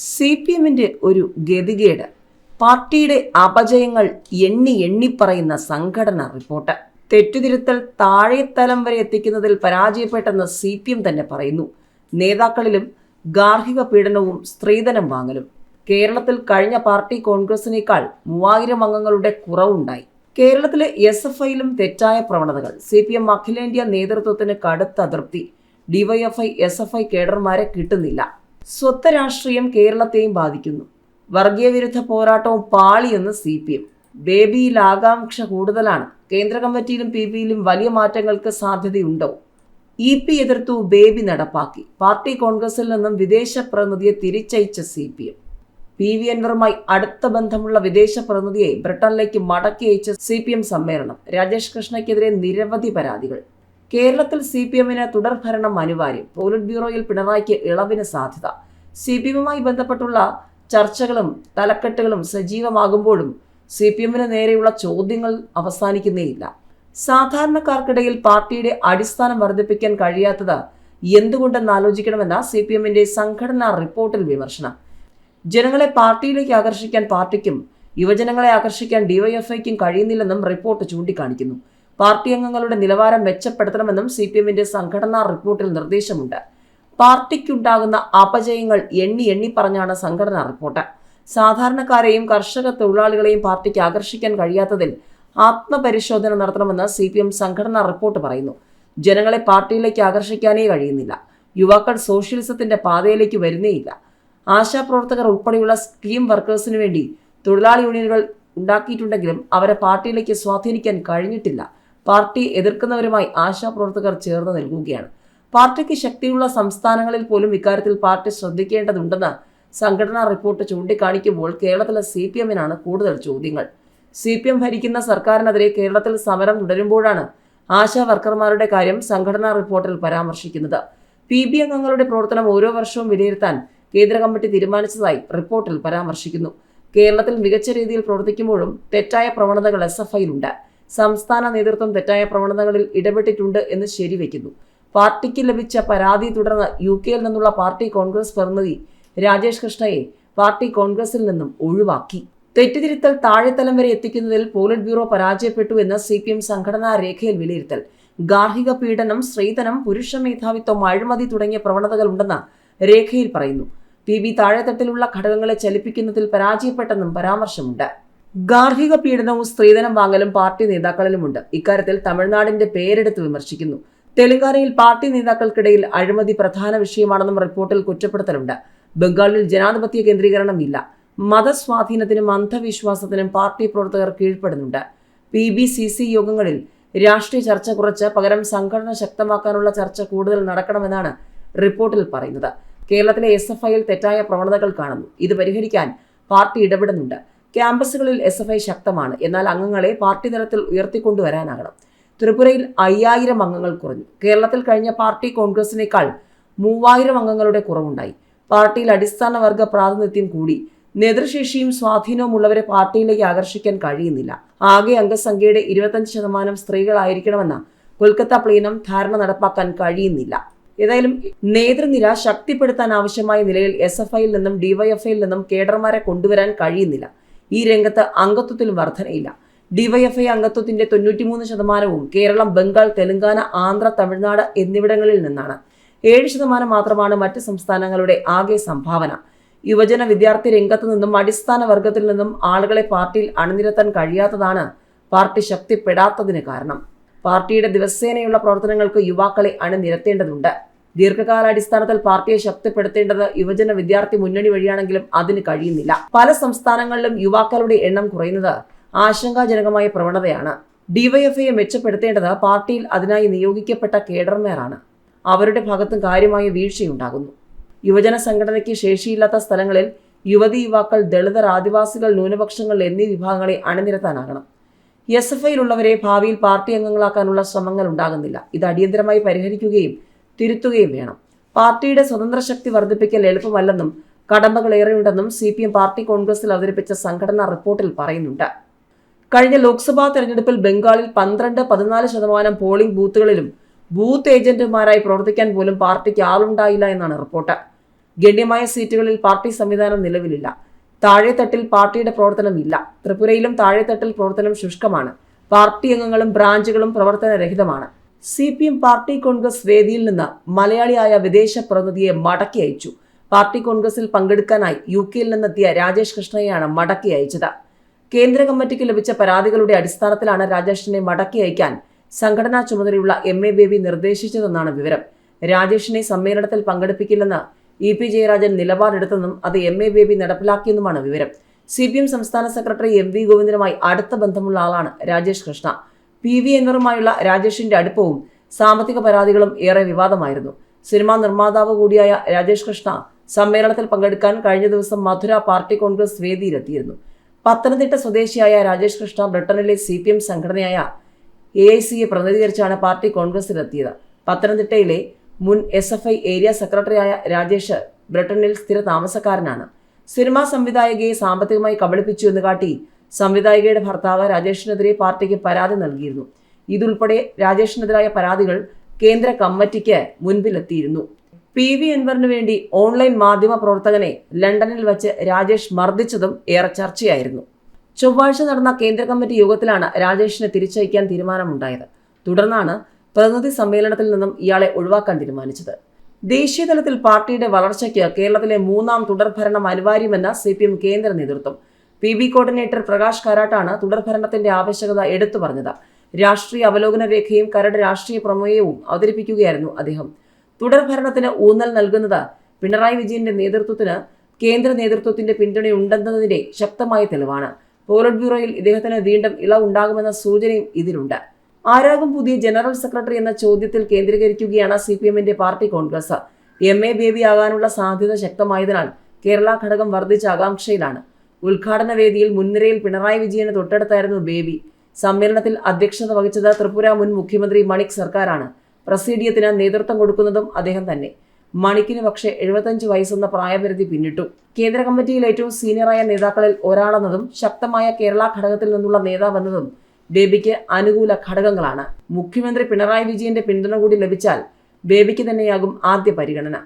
CPMന്റെ ഒരു ഗതികേട്. പാർട്ടിയുടെ അപജയങ്ങൾ എണ്ണി പറയുന്ന സംഘടനാ റിപ്പോർട്ട്. തെറ്റുതിരുത്തൽ താഴെത്തലം വരെ എത്തിക്കുന്നതിൽ പരാജയപ്പെട്ടെന്ന് CPM തന്നെ പറയുന്നു. നേതാക്കളിലും ഗാർഹിക പീഡനവും സ്ത്രീധനം വാങ്ങലും. കേരളത്തിൽ കഴിഞ്ഞ പാർട്ടി കോൺഗ്രസിനേക്കാൾ 3000 അംഗങ്ങളുടെ കുറവുണ്ടായി. കേരളത്തിലെ SFIയിലും തെറ്റായ പ്രവണതകൾ. CPM അഖിലേന്ത്യാ നേതൃത്വത്തിന് കടുത്ത അതൃപ്തി. DYFI SFI കേഡർമാരെ കിട്ടുന്നില്ല. സ്വത്ത് രാഷ്ട്രീയം കേരളത്തെയും ബാധിക്കുന്നു. വർഗീയ വിരുദ്ധ പോരാട്ടവും പാളിയെന്ന് CPM. ബേബിയിൽ ആകാംക്ഷ കൂടുതലാണ്. കേന്ദ്ര കമ്മിറ്റിയിലും PBയിലും വലിയ മാറ്റങ്ങൾക്ക് സാധ്യതയുണ്ടോ? EP എതിർത്തു, ബേബി നടപ്പാക്കി. പാർട്ടി കോൺഗ്രസിൽ നിന്നും വിദേശ പ്രതിനിധിയെ തിരിച്ചയച്ച CPM. PV അൻവറുമായി അടുത്ത ബന്ധമുള്ള വിദേശ പ്രതിനിധിയെ ബ്രിട്ടനിലേക്ക് മടക്കി അയച്ച CPM സമ്മേളനം. രാജേഷ് കൃഷ്ണയ്ക്കെതിരെ നിരവധി പരാതികൾ. കേരളത്തിൽ CPMന് തുടർഭരണം അനിവാര്യം. പോളിറ്റ് ബ്യൂറോയിൽ പിണറായിക്ക് ഇളവിന് സാധ്യത. CPMുമായി ബന്ധപ്പെട്ടുള്ള ചർച്ചകളും തലക്കെട്ടുകളും സജീവമാകുമ്പോഴും CPMന് നേരെയുള്ള ചോദ്യങ്ങൾ അവസാനിക്കുന്നേയില്ല. സാധാരണക്കാർക്കിടയിൽ പാർട്ടിയുടെ അടിസ്ഥാനം വർദ്ധിപ്പിക്കാൻ കഴിയാത്തത് എന്തുകൊണ്ടെന്ന് ആലോചിക്കണമെന്ന CPMന്റെ സംഘടനാ റിപ്പോർട്ടിൽ വിമർശനം. ജനങ്ങളെ പാർട്ടിയിലേക്ക് ആകർഷിക്കാൻ പാർട്ടിക്കും യുവജനങ്ങളെ ആകർഷിക്കാൻ DYFIക്കും കഴിയുന്നില്ലെന്നും റിപ്പോർട്ട് ചൂണ്ടിക്കാണിക്കുന്നു. പാർട്ടി അംഗങ്ങളുടെ നിലവാരം മെച്ചപ്പെടുത്തണമെന്നും CPMന്റെ സംഘടനാ റിപ്പോർട്ടിൽ നിർദ്ദേശമുണ്ട്. പാർട്ടിക്കുണ്ടാകുന്ന അപജയങ്ങൾ എണ്ണി പറഞ്ഞാണ് സംഘടനാ റിപ്പോർട്ട്. സാധാരണക്കാരെയും കർഷക തൊഴിലാളികളെയും പാർട്ടിക്ക് ആകർഷിക്കാൻ കഴിയാത്തതിൽ ആത്മപരിശോധന നടത്തണമെന്ന് CPM സംഘടനാ റിപ്പോർട്ട് പറയുന്നു. ജനങ്ങളെ പാർട്ടിയിലേക്ക് ആകർഷിക്കാനേ കഴിയുന്നില്ല. യുവാക്കൾ സോഷ്യലിസത്തിന്റെ പാതയിലേക്ക് വരുന്നേയില്ല. ആശാപ്രവർത്തകർ ഉൾപ്പെടെയുള്ള സ്കീം വർക്കേഴ്സിനു വേണ്ടി തൊഴിലാളി യൂണിയനുകൾ ഉണ്ടാക്കിയിട്ടുണ്ടെങ്കിലും അവരെ പാർട്ടിയിലേക്ക് സ്വാധീനിക്കാൻ കഴിഞ്ഞിട്ടില്ല. പാർട്ടി എതിർക്കുന്നവരുമായി ആശാപ്രവർത്തകർ ചേർന്ന് നൽകുകയാണ്. പാർട്ടിക്ക് ശക്തിയുള്ള സംസ്ഥാനങ്ങളിൽ പോലും ഇക്കാര്യത്തിൽ പാർട്ടി ശ്രദ്ധിക്കേണ്ടതുണ്ടെന്ന് സംഘടനാ റിപ്പോർട്ട് ചൂണ്ടിക്കാണിക്കുമ്പോൾ കേരളത്തിലെ CPMനാണ് കൂടുതൽ ചോദ്യങ്ങൾ. CPM ഭരിക്കുന്ന സർക്കാരിനെതിരെ കേരളത്തിൽ സമരം തുടരുമ്പോഴാണ് ആശാ വർക്കർമാരുടെ കാര്യം സംഘടനാ റിപ്പോർട്ടിൽ പരാമർശിക്കുന്നത്. PB അംഗങ്ങളുടെ പ്രവർത്തനം ഓരോ വർഷവും വിലയിരുത്താൻ കേന്ദ്ര കമ്മിറ്റി തീരുമാനിച്ചതായി റിപ്പോർട്ടിൽ പരാമർശിക്കുന്നു. കേരളത്തിൽ മികച്ച രീതിയിൽ പ്രവർത്തിക്കുമ്പോഴും തെറ്റായ പ്രവണതകൾ SFIയിലുണ്ട്. സംസ്ഥാന നേതൃത്വം തെറ്റായ പ്രവണതകളിൽ ഇടപെട്ടിട്ടുണ്ട് എന്ന് ശരിവെക്കുന്നു. പാർട്ടിക്ക് ലഭിച്ച പരാതി തുടർന്ന് UK നിന്നുള്ള പാർട്ടി കോൺഗ്രസ് പ്രതിനിധി രാജേഷ് കൃഷ്ണയെ പാർട്ടി കോൺഗ്രസിൽ നിന്നും ഒഴിവാക്കി. തെറ്റുതിരുത്തൽ താഴെത്തലം വരെ എത്തിക്കുന്നതിൽ പോളിറ്റ് ബ്യൂറോ പരാജയപ്പെട്ടു എന്ന് CPM സംഘടനാ രേഖയിൽ വിലയിരുത്തൽ. ഗാർഹിക പീഡനം, സ്ത്രീധനം, പുരുഷ മേധാവിത്വം, അഴിമതി തുടങ്ങിയ പ്രവണതകൾ ഉണ്ടെന്ന് രേഖയിൽ പറയുന്നു. PB താഴെത്തട്ടിലുള്ള ഘടകങ്ങളെ ചലിപ്പിക്കുന്നതിൽ പരാജയപ്പെട്ടെന്നും പരാമർശമുണ്ട്. ഗാർഹിക പീഡനവും സ്ത്രീധനം വാങ്ങലും പാർട്ടി നേതാക്കളിലുമുണ്ട്. ഇക്കാര്യത്തിൽ തമിഴ്നാടിന്റെ പേരെടുത്ത് വിമർശിക്കുന്നു. തെലങ്കാനയിൽ പാർട്ടി നേതാക്കൾക്കിടയിൽ അഴിമതി പ്രധാന വിഷയമാണെന്നും റിപ്പോർട്ടിൽ കുറ്റപ്പെടുത്തലുണ്ട്. ബംഗാളിൽ ജനാധിപത്യ കേന്ദ്രീകരണം ഇല്ല. മതസ്വാധീനത്തിനും അന്ധവിശ്വാസത്തിനും പാർട്ടി പ്രവർത്തകർ കീഴ്പ്പെടുന്നുണ്ട്. PBCC യോഗങ്ങളിൽ രാഷ്ട്രീയ ചർച്ച കുറച്ച് പകരം സംഘടന ശക്തമാക്കാനുള്ള ചർച്ച കൂടുതൽ നടക്കണമെന്നാണ് റിപ്പോർട്ടിൽ പറയുന്നത്. കേരളത്തിലെ SFIയിൽ തെറ്റായ പ്രവണതകൾ കാണുന്നു. ഇത് പരിഹരിക്കാൻ പാർട്ടി ഇടപെടുന്നുണ്ട്. ക്യാമ്പസുകളിൽ SFI ശക്തമാണ്. എന്നാൽ അംഗങ്ങളെ പാർട്ടി തലത്തിൽ ഉയർത്തിക്കൊണ്ടുവരാനാകണം. ത്രിപുരയിൽ 5000 അംഗങ്ങൾ കുറഞ്ഞു. കേരളത്തിൽ കഴിഞ്ഞ പാർട്ടി കോൺഗ്രസിനേക്കാൾ 3000 അംഗങ്ങളുടെ കുറവുണ്ടായി. പാർട്ടിയിൽ അടിസ്ഥാന വർഗ പ്രാതിനിധ്യം കൂടി. നേതൃശേഷിയും സ്വാധീനവും ഉള്ളവരെ പാർട്ടിയിലേക്ക് ആകർഷിക്കാൻ കഴിയുന്നില്ല. ആകെ അംഗസംഖ്യയുടെ 25% സ്ത്രീകളായിരിക്കണമെന്ന കൊൽക്കത്ത പ്ലീനം ധാരണ നടപ്പാക്കാൻ കഴിയുന്നില്ല. ഏതായാലും നേതൃനിര ശക്തിപ്പെടുത്താൻ ആവശ്യമായ നിലയിൽ SFIയിൽ നിന്നും DYFIയിൽ നിന്നും കേഡർമാരെ കൊണ്ടുവരാൻ കഴിയുന്നില്ല. ഈ രംഗത്ത് അംഗത്വത്തിലും വർധനയില്ല. DYFI അംഗത്വത്തിന്റെ 93% കേരളം, ബംഗാൾ, തെലങ്കാന, ആന്ധ്ര, തമിഴ്നാട് എന്നിവിടങ്ങളിൽ നിന്നാണ്. 7% മാത്രമാണ് മറ്റ് സംസ്ഥാനങ്ങളുടെ ആകെ സംഭാവന. യുവജന വിദ്യാർത്ഥി രംഗത്തു നിന്നും അടിസ്ഥാന വർഗത്തിൽ നിന്നും ആളുകളെ പാർട്ടിയിൽ അണിനിരത്താൻ കഴിയാത്തതാണ് പാർട്ടി ശക്തിപ്പെടാത്തതിന് കാരണം. പാർട്ടിയുടെ ദിവസേനയുള്ള പ്രവർത്തനങ്ങൾക്ക് യുവാക്കളെ അണിനിരത്തേണ്ടതുണ്ട്. ദീർഘകാലാടിസ്ഥാനത്തിൽ പാർട്ടിയെ ശക്തിപ്പെടുത്തേണ്ടത് യുവജന വിദ്യാർത്ഥി മുന്നണി വഴിയാണെങ്കിലും അതിന് കഴിയുന്നില്ല. പല സംസ്ഥാനങ്ങളിലും യുവാക്കളുടെ എണ്ണം കുറയുന്നത് ആശങ്കാജനകമായ പ്രവണതയാണ്. DYFIയെ മെച്ചപ്പെടുത്തേണ്ടത് പാർട്ടിയിൽ അതിനായി നിയോഗിക്കപ്പെട്ട കേഡർമാരാണ്. അവരുടെ ഭാഗത്തും കാര്യമായ വീഴ്ചയുണ്ടാകുന്നു. യുവജന സംഘടനയ്ക്ക് ശേഷിയില്ലാത്ത സ്ഥലങ്ങളിൽ യുവതീ-യുവാക്കൾ, ദളിതർ, ആദിവാസികൾ, ന്യൂനപക്ഷങ്ങൾ എന്നീ വിഭാഗങ്ങളെ അണിനിരത്താനാകണം. SFIയിലുള്ളവരെ ഭാവിയിൽ പാർട്ടി അംഗങ്ങളാക്കാനുള്ള ശ്രമങ്ങൾ ഉണ്ടാകുന്നില്ല. ഇത് അടിയന്തരമായി പരിഹരിക്കുകയും തിരുത്തുകയും വേണം. പാർട്ടിയുടെ സ്വതന്ത്ര ശക്തി വർദ്ധിപ്പിക്കൽ എളുപ്പമല്ലെന്നും കടമ്പകളേറെയുണ്ടെന്നും CPM പാർട്ടി കോൺഗ്രസിൽ അവതരിപ്പിച്ച സംഘടനാ റിപ്പോർട്ടിൽ പറയുന്നുണ്ട്. കഴിഞ്ഞ ലോക്സഭാ തെരഞ്ഞെടുപ്പിൽ ബംഗാളിൽ 12-14% പോളിംഗ് ബൂത്തുകളിലും ബൂത്ത് ഏജന്റുമാരായി പ്രവർത്തിക്കാൻ പോലും പാർട്ടിക്ക് ആളുണ്ടായില്ല എന്നാണ് റിപ്പോർട്ട്. ഗണ്യമായ സീറ്റുകളിൽ പാർട്ടി സംവിധാനം നിലവിലില്ല. താഴെത്തട്ടിൽ പാർട്ടിയുടെ പ്രവർത്തനം ഇല്ല. ത്രിപുരയിലും താഴെത്തട്ടിൽ പ്രവർത്തനം ശുഷ്കമാണ്. പാർട്ടി അംഗങ്ങളും ബ്രാഞ്ചുകളും പ്രവർത്തനരഹിതമാണ്. CPM പാർട്ടി കോൺഗ്രസ് വേദിയിൽ നിന്ന് മലയാളിയായ വിദേശ പ്രതിനിധിയെ മടക്കി അയച്ചു. പാർട്ടി കോൺഗ്രസിൽ പങ്കെടുക്കാനായി UK നിന്നെത്തിയ രാജേഷ് കൃഷ്ണയെയാണ് മടക്കി അയച്ചത്. കേന്ദ്ര കമ്മിറ്റിക്ക് ലഭിച്ച പരാതികളുടെ അടിസ്ഥാനത്തിലാണ് രാജേഷിനെ മടക്കി അയക്കാൻ സംഘടനാ ചുമതലയുള്ള MA ബേബി നിർദ്ദേശിച്ചതെന്നാണ് വിവരം. രാജേഷിനെ സമ്മേളനത്തിൽ പങ്കെടുപ്പിക്കില്ലെന്ന് EP ജയരാജൻ നിലപാടെടുത്തെന്നും അത് MA ബേബി നടപ്പിലാക്കിയെന്നുമാണ് വിവരം. CPM സംസ്ഥാന സെക്രട്ടറി MV ഗോവിന്ദനുമായി അടുത്ത ബന്ധമുള്ള ആളാണ് രാജേഷ് കൃഷ്ണ. PV അൻവറുമായുള്ള രാജേഷിന്റെ അടുപ്പവും സാമ്പത്തിക പരാതികളും ഏറെ വിവാദമായിരുന്നു. സിനിമാ നിർമ്മാതാവ് കൂടിയായ രാജേഷ് കൃഷ്ണ സമ്മേളനത്തിൽ പങ്കെടുക്കാൻ കഴിഞ്ഞ ദിവസം മധുര പാർട്ടി കോൺഗ്രസ് വേദിയിലെത്തിയിരുന്നു. പത്തനംതിട്ട സ്വദേശിയായ രാജേഷ് കൃഷ്ണ ബ്രിട്ടനിലെ CPM സംഘടനയായ AICയെ പ്രതിനിധീകരിച്ചാണ് പാർട്ടി കോൺഗ്രസിലെത്തിയത്. പത്തനംതിട്ടയിലെ മുൻ SFI ഏരിയ സെക്രട്ടറിയായ രാജേഷ് ബ്രിട്ടനിൽ സ്ഥിര താമസക്കാരനാണ്. സിനിമാ സംവിധായകയെ സാമ്പത്തികമായി കബളിപ്പിച്ചു എന്ന് കാട്ടി സംവിധായകയുടെ ഭർത്താവ് രാജേഷിനെതിരെ പാർട്ടിക്ക് പരാതി നൽകിയിരുന്നു. ഇതുൾപ്പെടെ രാജേഷിനെതിരായ പരാതികൾ കേന്ദ്ര കമ്മിറ്റിക്ക് മുൻപിലെത്തിയിരുന്നു. PV അൻവറിനു വേണ്ടി ഓൺലൈൻ മാധ്യമ പ്രവർത്തകനെ ലണ്ടനിൽ വച്ച് രാജേഷ് മർദ്ദിച്ചതും ഏറെ ചർച്ചയായിരുന്നു. ചൊവ്വാഴ്ച നടന്ന കേന്ദ്ര കമ്മിറ്റി യോഗത്തിലാണ് രാജേഷിനെ തിരിച്ചയക്കാൻ തീരുമാനമുണ്ടായത്. തുടർന്നാണ് പ്രതിനിധി സമ്മേളനത്തിൽ നിന്നും ഇയാളെ ഒഴിവാക്കാൻ തീരുമാനിച്ചത്. ദേശീയ തലത്തിൽ പാർട്ടിയുടെ വളർച്ചയ്ക്ക് കേരളത്തിലെ 3ാം തുടർഭരണം അനിവാര്യമെന്ന് CPM കേന്ദ്ര നേതൃത്വം. PB കോർഡിനേറ്റർ പ്രകാശ് കാരാട്ടാണ് തുടർഭരണത്തിന്റെ ആവശ്യകത എടുത്തു പറഞ്ഞത്. രാഷ്ട്രീയ അവലോകന രേഖയും കരട് രാഷ്ട്രീയ പ്രമേയവും അവതരിപ്പിക്കുകയായിരുന്നു അദ്ദേഹം. തുടർഭരണത്തിന് ഊന്നൽ നൽകുന്നത് പിണറായി വിജയന്റെ നേതൃത്വത്തിന് കേന്ദ്ര നേതൃത്വത്തിന്റെ പിന്തുണയുണ്ടെന്നതിന്റെ ശക്തമായ തെളിവാണ്. പോളിറ്റ് ബ്യൂറോയിൽ ഇദ്ദേഹത്തിന് വീണ്ടും ഇളവുണ്ടാകുമെന്ന സൂചനയും ഇതിലുണ്ട്. ആരാകും പുതിയ ജനറൽ സെക്രട്ടറി എന്ന ചോദ്യത്തിൽ കേന്ദ്രീകരിക്കുകയാണ് CPMന്റെ പാർട്ടി കോൺഗ്രസ്. MA ബേബി ആകാനുള്ള സാധ്യത ശക്തമായതിനാൽ കേരള ഘടകം വർദ്ധിച്ച ആകാംക്ഷയിലാണ്. ഉദ്ഘാടന വേദിയിൽ മുൻനിരയിൽ പിണറായി വിജയന് തൊട്ടടുത്തായിരുന്നു ബേബി. സമ്മേളനത്തിൽ അധ്യക്ഷത വഹിച്ചത് ത്രിപുര മുൻ മുഖ്യമന്ത്രി മണിക് സർക്കാരാണ്. പ്രസീഡിയത്തിന് നേതൃത്വം കൊടുക്കുന്നതും അദ്ദേഹം തന്നെ. മണിക്കിന് പക്ഷേ 75 വയസ്സെന്ന പ്രായപരിധി പിന്നിട്ടു. കേന്ദ്ര കമ്മിറ്റിയിൽ ഏറ്റവും സീനിയറായ നേതാക്കളിൽ ഒരാളെന്നതും ശക്തമായ കേരള ഘടകത്തിൽ നിന്നുള്ള നേതാവെന്നതും ബേബിക്ക് അനുകൂല ഘടകങ്ങളാണ്. മുഖ്യമന്ത്രി പിണറായി വിജയന്റെ പിന്തുണ കൂടി ലഭിച്ചാൽ ബേബിക്ക് തന്നെയാകും ആദ്യ പരിഗണന.